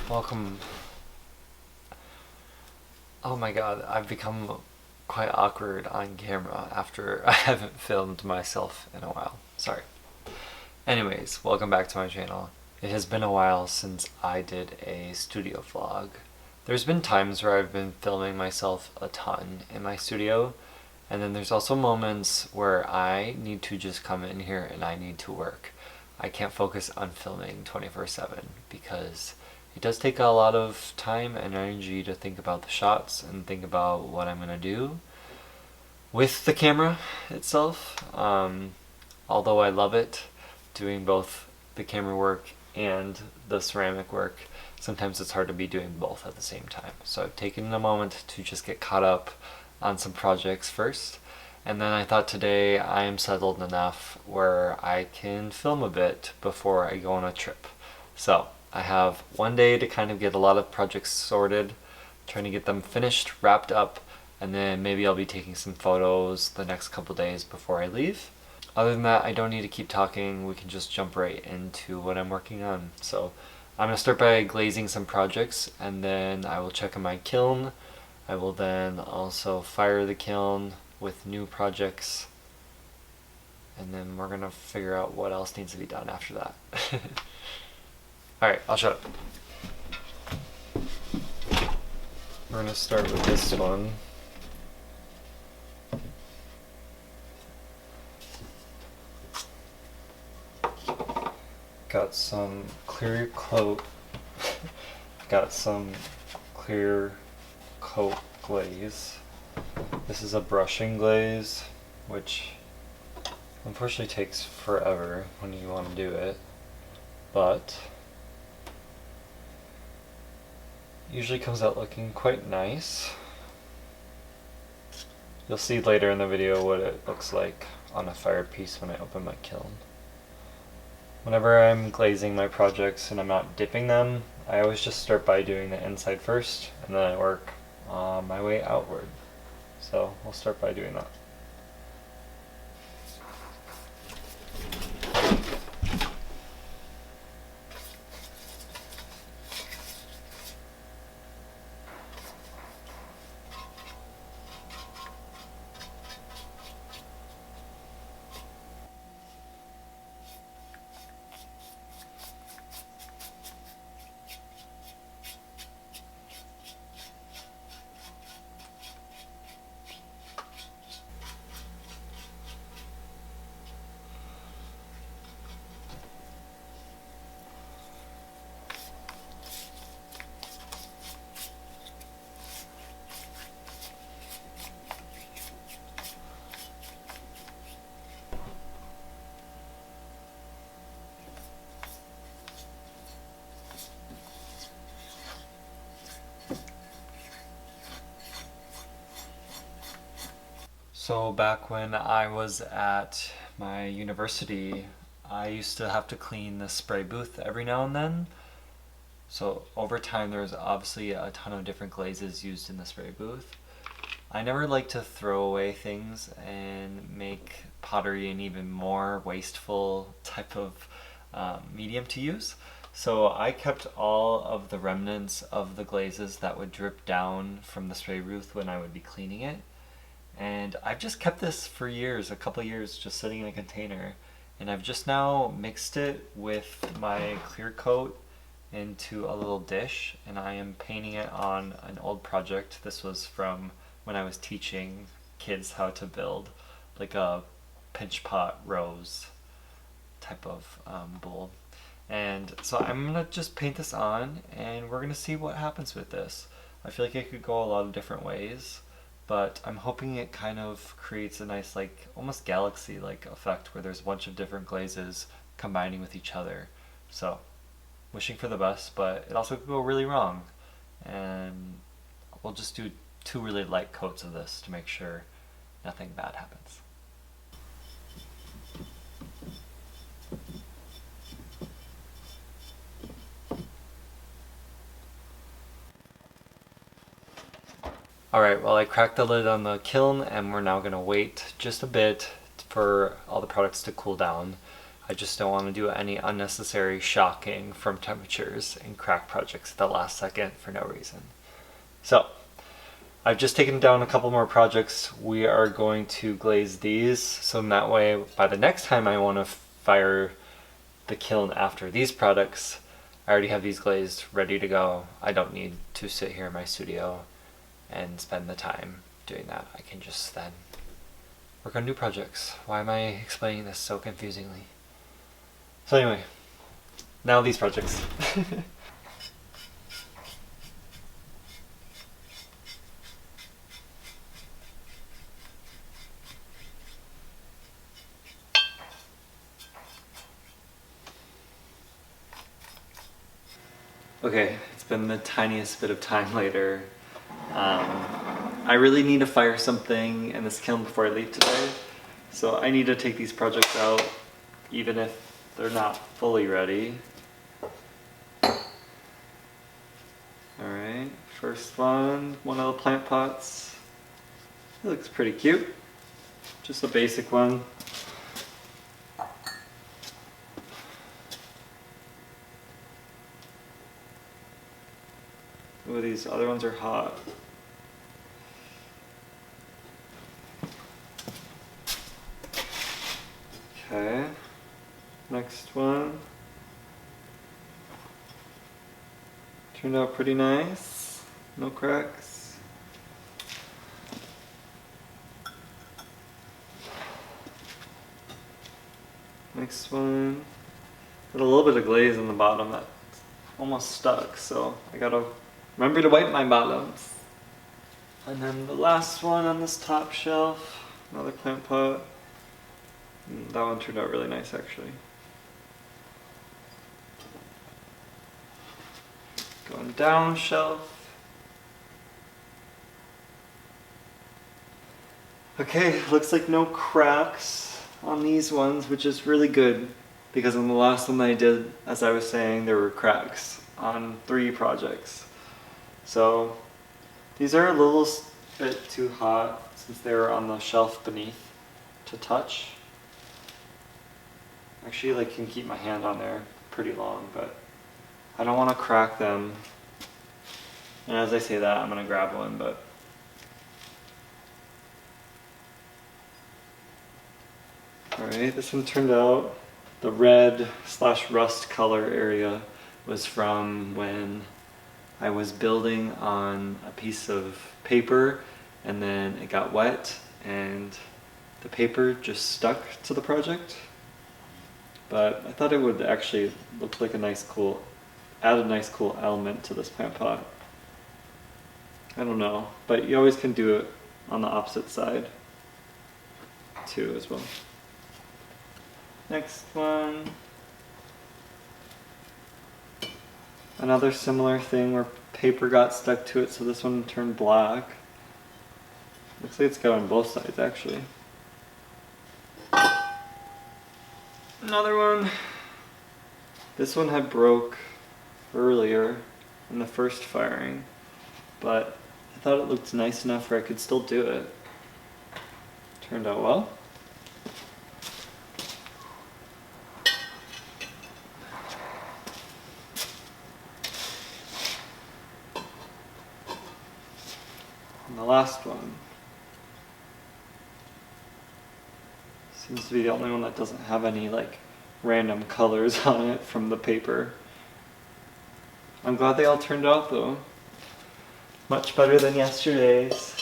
Welcome. Oh my god, I've become quite awkward on camera after I haven't filmed myself in a while. Sorry. Anyways, welcome back to my channel. It has been a while since I did a studio vlog. There's been times where I've been filming myself a ton in my studio, and then there's also moments where I need to just come in here and I need to work. I can't focus on filming 24/7 because it does take a lot of time and energy to think about the shots and think about what I'm going to do with the camera itself. Although I love it, doing both the camera work and the ceramic work, sometimes it's hard to be doing both at the same time. So I've taken a moment to just get caught up on some projects first, and then I thought today I am settled enough where I can film a bit before I go on a trip. So I have one day to kind of get a lot of projects sorted, trying to get them finished, wrapped up, and then maybe I'll be taking some photos the next couple days before I leave. Other than that, I don't need to keep talking. We can just jump right into what I'm working on. So I'm going to start by glazing some projects, and then I will check on my kiln. I will then also fire the kiln with new projects, and then we're going to figure out what else needs to be done after that. Alright, I'll shut up. We're going to start with this one. Got some clear coat glaze. This is a brushing glaze, which unfortunately takes forever when you want to do it, but usually comes out looking quite nice. You'll see later in the video what it looks like on a fire piece when I open my kiln. Whenever I'm glazing my projects and I'm not dipping them, I always just start by doing the inside first, and then I work my way outward. So we'll start by doing that. So back when I was at my university, I used to have to clean the spray booth every now and then. So over time there's obviously a ton of different glazes used in the spray booth. I never like to throw away things and make pottery an even more wasteful type of medium to use. So I kept all of the remnants of the glazes that would drip down from the spray booth when I would be cleaning it. And I've just kept this for years, a couple years, just sitting in a container. And I've just now mixed it with my clear coat into a little dish, and I am painting it on an old project. This was from when I was teaching kids how to build like a pinch pot rose type of bowl. And so I'm gonna just paint this on, and we're gonna see what happens with this. I feel like it could go a lot of different ways, but I'm hoping it kind of creates a nice, like, almost galaxy-like effect where there's a bunch of different glazes combining with each other. So, wishing for the best, but it also could go really wrong. And we'll just do 2 really light coats of this to make sure nothing bad happens. Alright, well I cracked the lid on the kiln and we're now going to wait just a bit for all the products to cool down. I just don't want to do any unnecessary shocking from temperatures and crack projects at the last second for no reason. So I've just taken down a couple more projects. We are going to glaze these, so in that way by the next time I want to fire the kiln after these products, I already have these glazed ready to go. I don't need to sit here in my studio and spend the time doing that. I can just then work on new projects. Why am I explaining this so confusingly? So anyway, now these projects. Okay, it's been the tiniest bit of time later. I really need to fire something in this kiln before I leave today, so I need to take these projects out even if they're not fully ready. Alright, first one of the plant pots. It looks pretty cute. Just a basic one. Ooh, these other ones are hot. Okay, next one. Turned out pretty nice, no cracks. Next one, got a little bit of glaze on the bottom that almost stuck, so I gotta remember to wipe my bottoms. And then the last one on this top shelf, another plant pot. That one turned out really nice actually. Going down shelf. Okay, looks like no cracks on these ones, which is really good because on the last one I did, as I was saying, there were cracks on 3 projects. So these are a little bit too hot since they were on the shelf beneath to touch. Actually, can keep my hand on there pretty long, but I don't want to crack them. And as I say that, I'm going to grab one, but alright, this one turned out, the red / rust color area was from when I was building on a piece of paper and then it got wet and the paper just stuck to the project. But I thought it would actually look like a nice cool, add a nice cool element to this plant pot. I don't know, but you always can do it on the opposite side too as well. Next one. Another similar thing where paper got stuck to it, so this one turned black. Looks like it's got on both sides actually. Another one. This one had broke earlier in the first firing, but I thought it looked nice enough where I could still do it. Turned out well. And the last one seems to be the only one that doesn't have any random colors on it from the paper. I'm glad they all turned out though. Much better than yesterday's.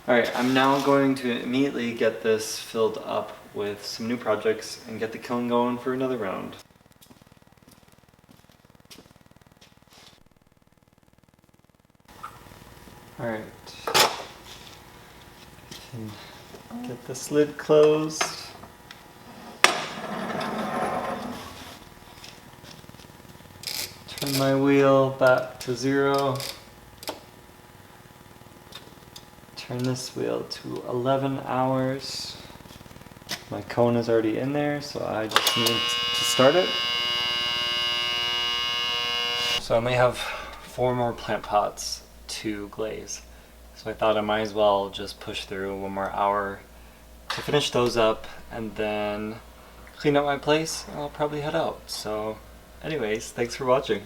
Alright, I'm now going to immediately get this filled up with some new projects and get the kiln going for another round. Alright. Get this lid closed. Turn my wheel back to 0. Turn this wheel to 11 hours. My cone is already in there, so I just need to start it. So I only have 4 more plant pots to glaze. So I thought I might as well just push through 1 more hour to finish those up and then clean up my place, and I'll probably head out. So anyways, thanks for watching.